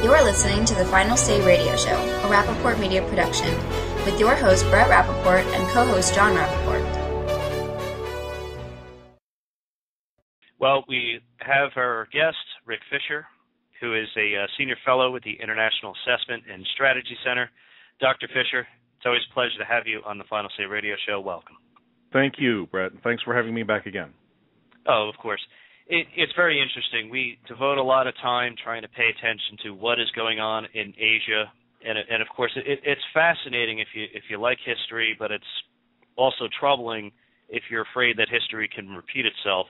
You're listening to the Final Say Radio Show, a Rappaport Media production, with your host Brett Rappaport and co-host John Rappaport. Well, we have our guest, Rick Fisher, who is a senior fellow with the International Assessment and Strategy Center. Dr. Fisher, it's always a pleasure to have you on the Final Say Radio Show. Welcome. Thank you, Brett. Thanks for having me back again. Oh, of course. It's very interesting. We devote a lot of time trying to pay attention to what is going on in Asia, and of course, it's fascinating if you like history, but it's also troubling if you're afraid that history can repeat itself.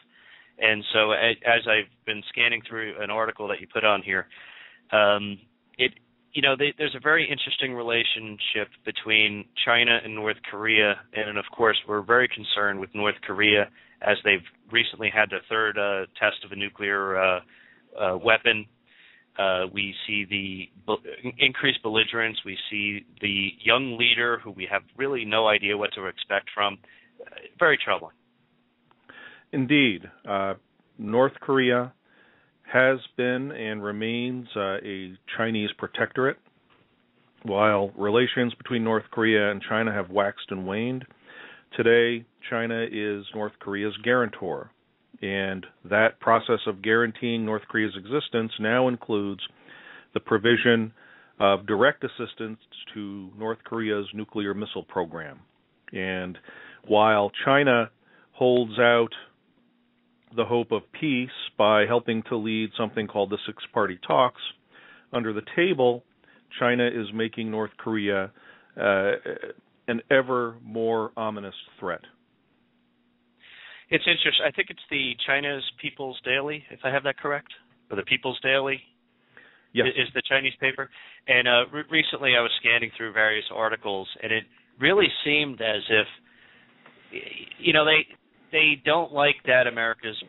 And so, as I've been scanning through an article that you put on here, there's a very interesting relationship between China and North Korea, and of course, we're very concerned with North Korea as they've recently had their third test of a nuclear weapon. We see the increased belligerence. We see the young leader who we have really no idea what to expect from. Very troubling. Indeed. North Korea has been and remains a Chinese protectorate. While relations between North Korea and China have waxed and waned, today China is North Korea's guarantor, and that process of guaranteeing North Korea's existence now includes the provision of direct assistance to North Korea's nuclear missile program. And while China holds out the hope of peace by helping to lead something called the Six-Party Talks, under the table, China is making North Korea an ever more ominous threat. It's interesting. I think it's the China's People's Daily, if I have that correct, or the People's Daily. Yes. Is the Chinese paper. And recently I was scanning through various articles, and it really seemed as if, they don't like that America's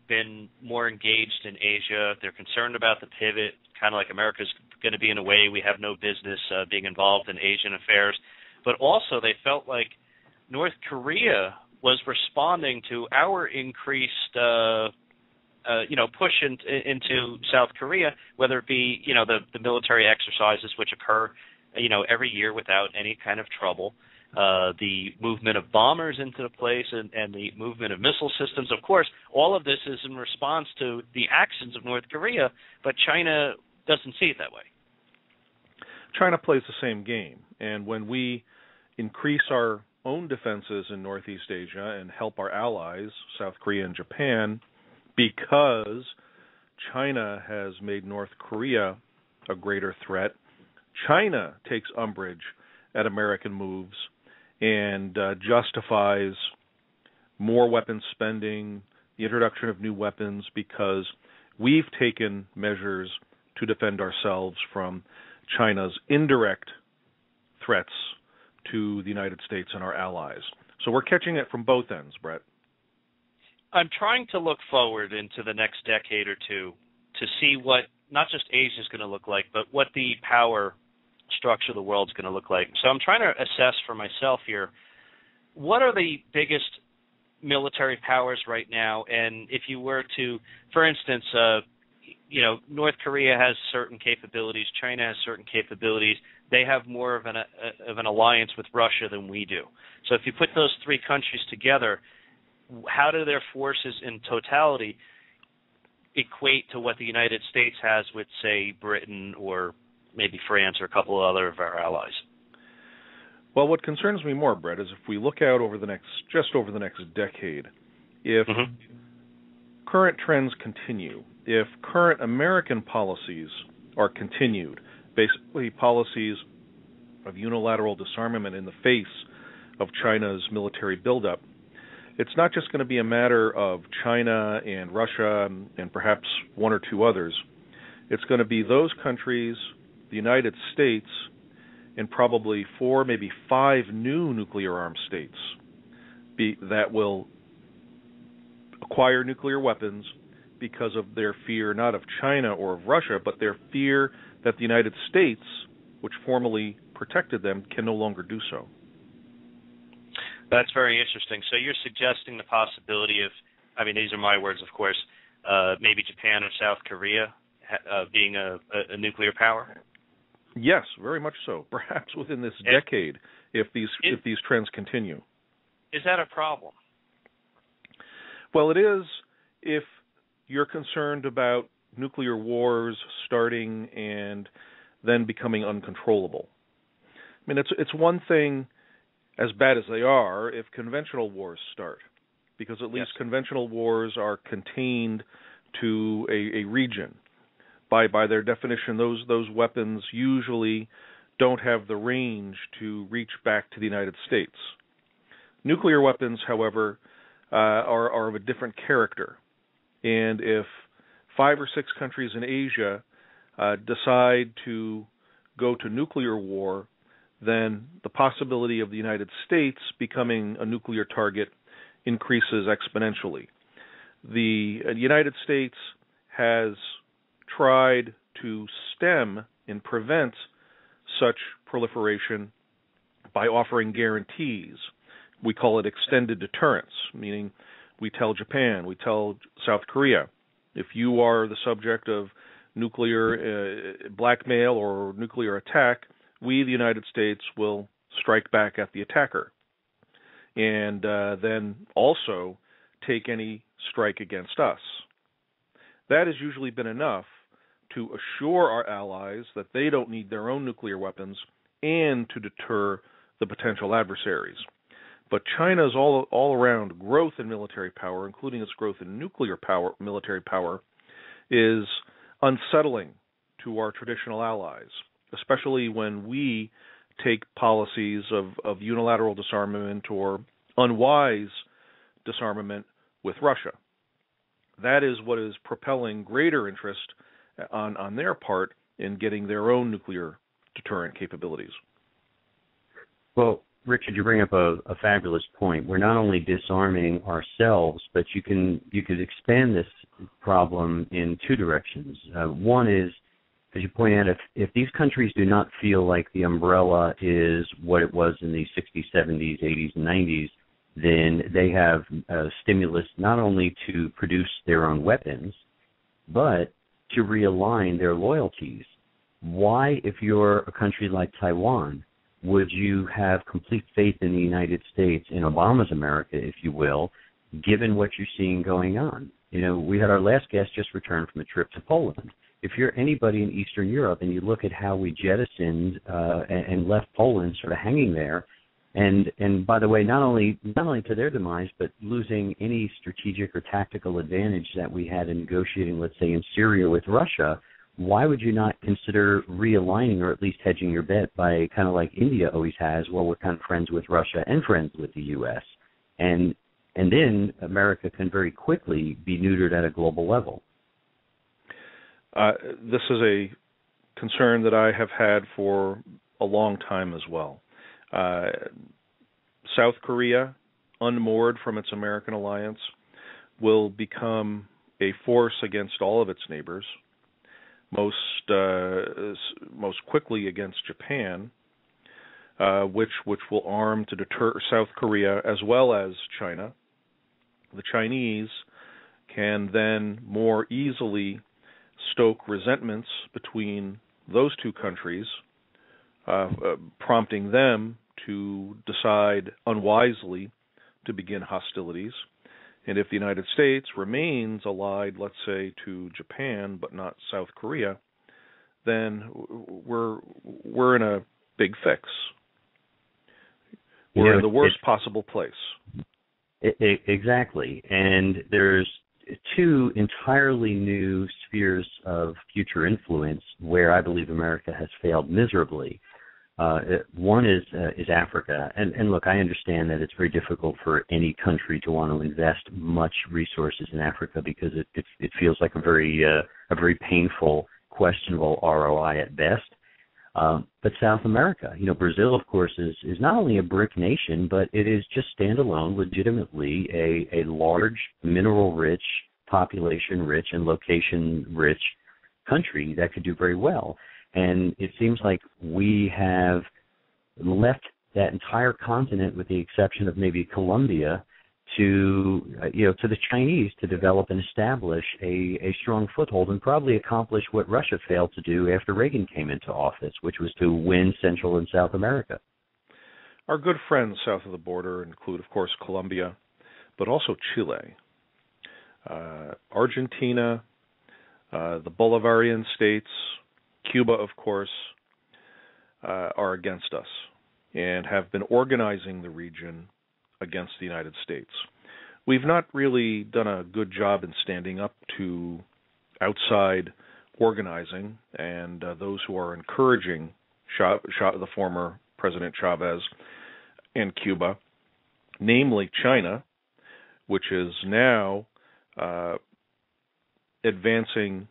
been more engaged in Asia. They're concerned about the pivot, kind of like America's going to be in a way we have no business being involved in Asian affairs. But also they felt like North Korea was responding to our increased push into South Korea, whether it be, the military exercises which occur, every year without any kind of trouble. The movement of bombers into the place and the movement of missile systems. Of course, all of this is in response to the actions of North Korea, but China doesn't see it that way. China plays the same game, and when we increase our own defenses in Northeast Asia and help our allies, South Korea and Japan, because China has made North Korea a greater threat, China takes umbrage at American moves and justifies more weapons spending, the introduction of new weapons, because we've taken measures to defend ourselves from China's indirect threats to the United States and our allies. So we're catching it from both ends, Brett. I'm trying to look forward into the next decade or two to see what not just Asia is going to look like, but what the power structure of the world is going to look like. So I'm trying to assess for myself here, what are the biggest military powers right now? And if you were to, for instance, North Korea has certain capabilities, China has certain capabilities. They have more of an alliance with Russia than we do. So if you put those three countries together, how do their forces in totality equate to what the United States has with, say, Britain or maybe France or a couple of other of our allies? Well, what concerns me more, Brett, is if we look out over the next decade, if current trends continue, if current American policies are continued, basically policies of unilateral disarmament in the face of China's military buildup, it's not just going to be a matter of China and Russia and perhaps one or two others. It's going to be those countries, the United States, and probably 4, maybe 5 new nuclear-armed states that will acquire nuclear weapons because of their fear not of China or of Russia, but their fear that the United States, which formerly protected them, can no longer do so. That's very interesting. So you're suggesting the possibility of, these are my words, of course, maybe Japan or South Korea being a nuclear power? Yes, very much so. Perhaps within this decade, if these trends continue. Is that a problem? Well, it is if you're concerned about nuclear wars starting and then becoming uncontrollable. I mean, it's one thing, as bad as they are, if conventional wars start, because at least conventional wars are contained to a region. By their definition, those weapons usually don't have the range to reach back to the United States. Nuclear weapons, however, are of a different character. And if 5 or 6 countries in Asia decide to go to nuclear war, then the possibility of the United States becoming a nuclear target increases exponentially. The United States has tried to stem and prevent such proliferation by offering guarantees. We call it extended deterrence, meaning we tell Japan, we tell South Korea, if you are the subject of nuclear blackmail or nuclear attack, we, the United States, will strike back at the attacker, and then also take any strike against us. That has usually been enough to assure our allies that they don't need their own nuclear weapons and to deter the potential adversaries. But China's all-around growth in military power, including its growth in nuclear power, military power, is unsettling to our traditional allies, especially when we take policies of unilateral disarmament or unwise disarmament with Russia. That is what is propelling greater interest on their part in getting their own nuclear deterrent capabilities. Well, Richard, you bring up a fabulous point. We're not only disarming ourselves, but you could expand this problem in 2 directions. One is, as you point out, if these countries do not feel like the umbrella is what it was in the 60s, 70s, 80s, and 90s, then they have a stimulus not only to produce their own weapons, but to realign their loyalties. Why, if you're a country like Taiwan, would you have complete faith in the United States, in Obama's America, if you will, given what you're seeing going on? You know, we had our last guest just return from a trip to Poland. If you're anybody in Eastern Europe and you look at how we jettisoned and left Poland sort of hanging there, and by the way, not only to their demise, but losing any strategic or tactical advantage that we had in negotiating, let's say, in Syria with Russia, why would you not consider realigning or at least hedging your bet by kind of like India always has, well, we're kind of friends with Russia and friends with the U.S., and then America can very quickly be neutered at a global level. This is a concern that I have had for a long time as well. South Korea, unmoored from its American alliance, will become a force against all of its neighbors, most quickly against Japan, which will arm to deter South Korea as well as China. The Chinese can then more easily stoke resentments between those 2 countries, prompting them to decide unwisely to begin hostilities. And if the United States remains allied, let's say, to Japan but not South Korea, then we're in a big fix. We're in the worst possible place. Exactly. And there's 2 entirely new spheres of future influence where I believe America has failed miserably. One is Africa, and look, I understand that it's very difficult for any country to want to invest much resources in Africa because it feels like a very painful, questionable ROI at best. But South America, Brazil, of course, is not only a BRIC nation, but it is just standalone, legitimately a large, mineral-rich, population-rich, and location-rich country that could do very well. And it seems like we have left that entire continent, with the exception of maybe Colombia, to the Chinese to develop and establish a strong foothold and probably accomplish what Russia failed to do after Reagan came into office, which was to win Central and South America. Our good friends south of the border include, of course, Colombia, but also Chile, Argentina, the Bolivarian states, Cuba, of course, are against us and have been organizing the region against the United States. We've not really done a good job in standing up to outside organizing and those who are encouraging the former President Chavez and Cuba, namely China, which is now advancing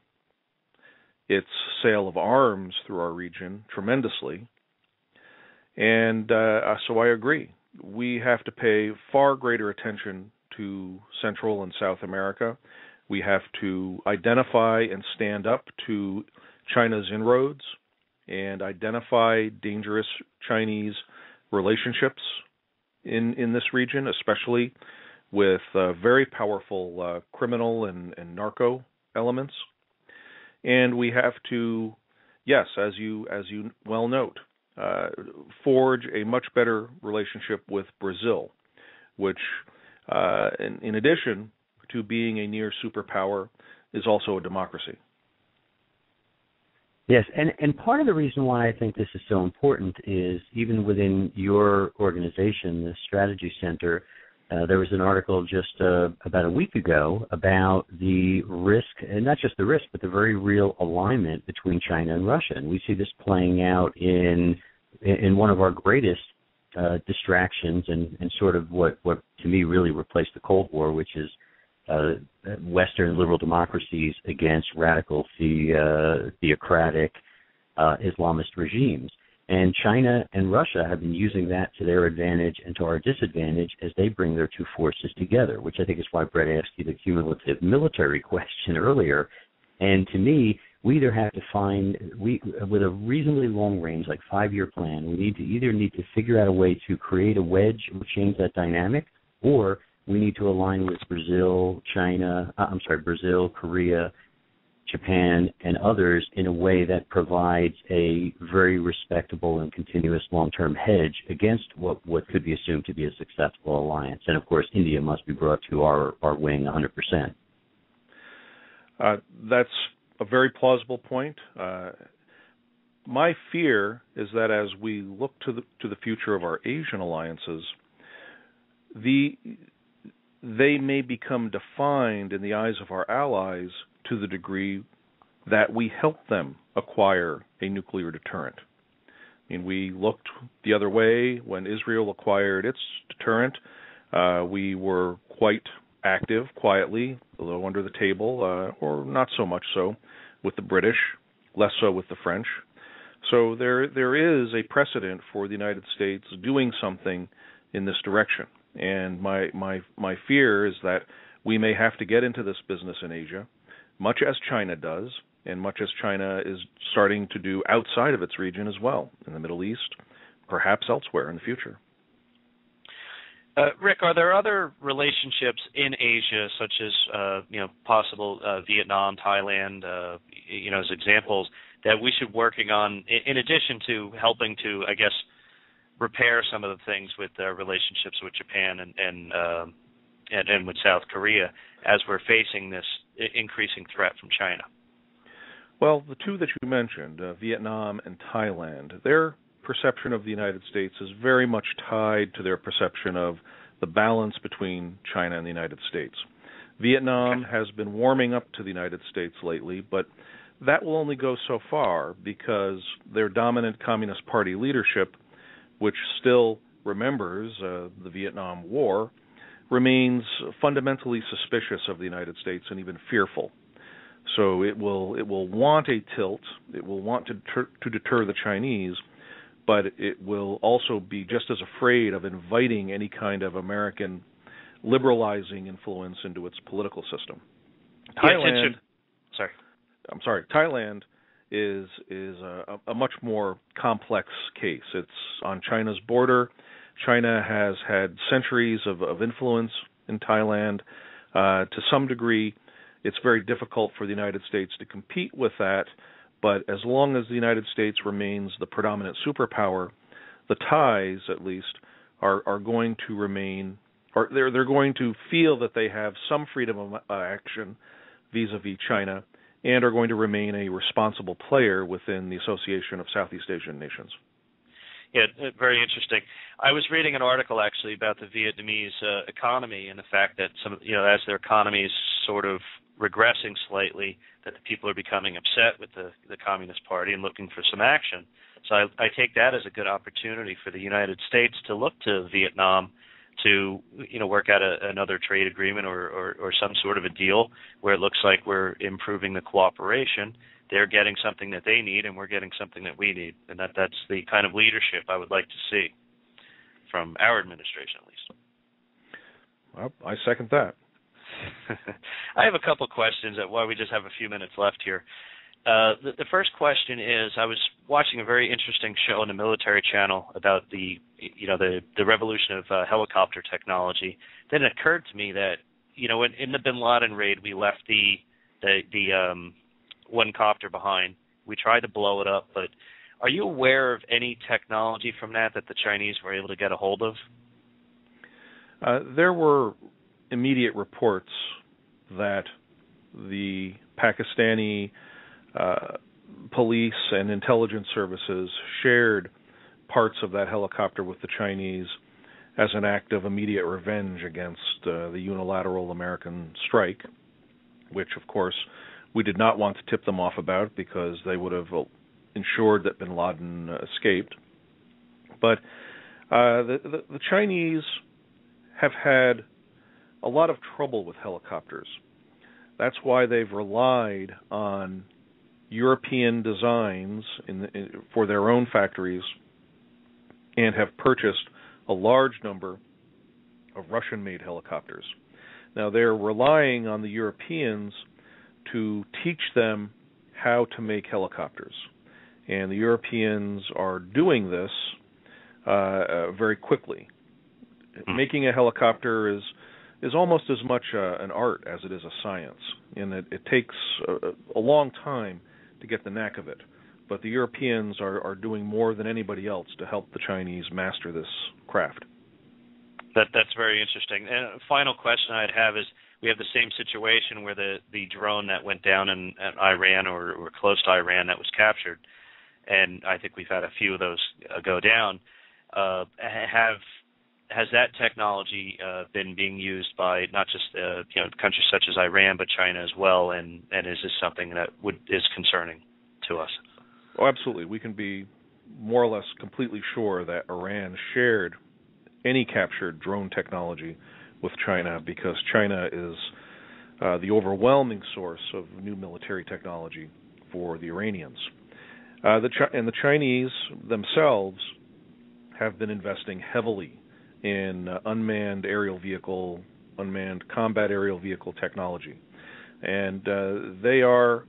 its sale of arms through our region tremendously. And so I agree. We have to pay far greater attention to Central and South America. We have to identify and stand up to China's inroads and identify dangerous Chinese relationships in this region, especially with very powerful criminal and narco elements. And we have to, yes, as you well note, forge a much better relationship with Brazil, which, in addition to being a near superpower, is also a democracy. Yes, and part of the reason why I think this is so important is even within your organization, the Strategy Center, there was an article just about a week ago about the risk, and not just the risk, but the very real alignment between China and Russia. And we see this playing out in one of our greatest distractions and sort of what to me really replaced the Cold War, which is Western liberal democracies against radical theocratic Islamist regimes. And China and Russia have been using that to their advantage and to our disadvantage as they bring their two forces together, which I think is why Brett asked you the cumulative military question earlier. And to me, we either have to find, with a reasonably long range, like 5-year plan, we need to figure out a way to create a wedge or change that dynamic, or we need to align with Brazil, Korea, Japan, and others in a way that provides a very respectable and continuous long-term hedge against what could be assumed to be a successful alliance. And, of course, India must be brought to our wing 100%. That's a very plausible point. My fear is that as we look to the future of our Asian alliances, they may become defined in the eyes of our allies to the degree that we help them acquire a nuclear deterrent. I mean, we looked the other way when Israel acquired its deterrent. We were quite active, quietly, although under the table, or not so much so, with the British, less so with the French. So there is a precedent for the United States doing something in this direction. And my fear is that we may have to get into this business in Asia, much as China does, and much as China is starting to do outside of its region as well, in the Middle East, perhaps elsewhere in the future. Rick, are there other relationships in Asia, such as possible Vietnam, Thailand, as examples that we should be working on in addition to helping to, I guess, repair some of the things with relationships with Japan and with South Korea as we're facing this increasing threat from China? Well, the two that you mentioned, Vietnam and Thailand, their perception of the United States is very much tied to their perception of the balance between China and the United States. Vietnam has been warming up to the United States lately, but that will only go so far because their dominant Communist Party leadership, which still remembers the Vietnam War, remains fundamentally suspicious of the United States and even fearful. So it will want a tilt. It will want to deter the Chinese, but it will also be just as afraid of inviting any kind of American liberalizing influence into its political system. Thailand is a much more complex case. It's on China's border. China has had centuries of influence in Thailand. To some degree, it's very difficult for the United States to compete with that, but as long as the United States remains the predominant superpower, the Thais, at least, are going to remain, or they're going to feel that they have some freedom of action vis-a-vis China, and are going to remain a responsible player within the Association of Southeast Asian Nations. Yeah, very interesting. I was reading an article actually about the Vietnamese economy and the fact that as their economy is sort of regressing slightly, that the people are becoming upset with the Communist Party and looking for some action. So I take that as a good opportunity for the United States to look to Vietnam to work out another trade agreement or some sort of a deal where it looks like we're improving the cooperation. They're getting something that they need, and we're getting something that we need, and that's the kind of leadership I would like to see from our administration, at least. Well, I second that. I have a couple questions while we just have a few minutes left here. The first question is, I was watching a very interesting show on the military channel about the revolution of helicopter technology. Then it occurred to me that in the Bin Laden raid, we left the one copter behind. We tried to blow it up, but are you aware of any technology from that the Chinese were able to get a hold of? There were immediate reports that the Pakistani police and intelligence services shared parts of that helicopter with the Chinese as an act of immediate revenge against the unilateral American strike, which, of course, we did not want to tip them off about because they would have ensured that bin Laden escaped. But the Chinese have had a lot of trouble with helicopters. That's why they've relied on European designs for their own factories and have purchased a large number of Russian-made helicopters. Now, they're relying on the Europeans to teach them how to make helicopters. And the Europeans are doing this very quickly. Making a helicopter is almost as much an art as it is a science, in that it takes a long time to get the knack of it. But the Europeans are doing more than anybody else to help the Chinese master this craft. That's very interesting. And a final question I'd have is, we have the same situation where the drone that went down in Iran or close to Iran that was captured, and I think we've had a few of those go down. Has that technology been being used by not just countries such as Iran, but China as well? And is this something that is concerning to us? Oh, absolutely. We can be more or less completely sure that Iran shared any captured drone technology with China, because China is the overwhelming source of new military technology for the Iranians. And the Chinese themselves have been investing heavily in unmanned combat aerial vehicle technology. And they are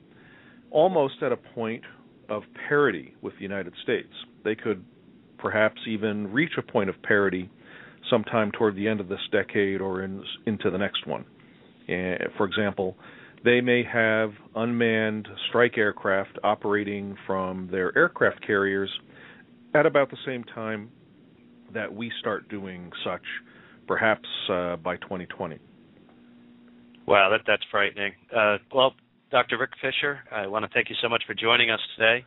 almost at a point of parity with the United States. They could perhaps even reach a point of parity sometime toward the end of this decade or into the next one. For example, they may have unmanned strike aircraft operating from their aircraft carriers at about the same time that we start doing such, perhaps by 2020. Wow, that's frightening. Well, Dr. Rick Fisher, I want to thank you so much for joining us today.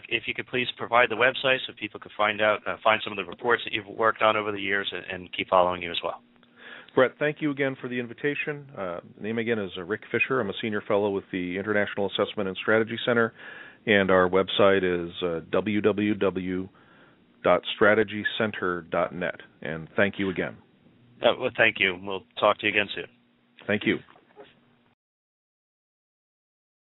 If you could please provide the website so people could find some of the reports that you've worked on over the years and keep following you as well. Brett, thank you again for the invitation. Name again is Rick Fisher. I'm a senior fellow with the International Assessment and Strategy Center, and our website is www.strategycenter.net. And thank you again. Well, thank you. We'll talk to you again soon. Thank you.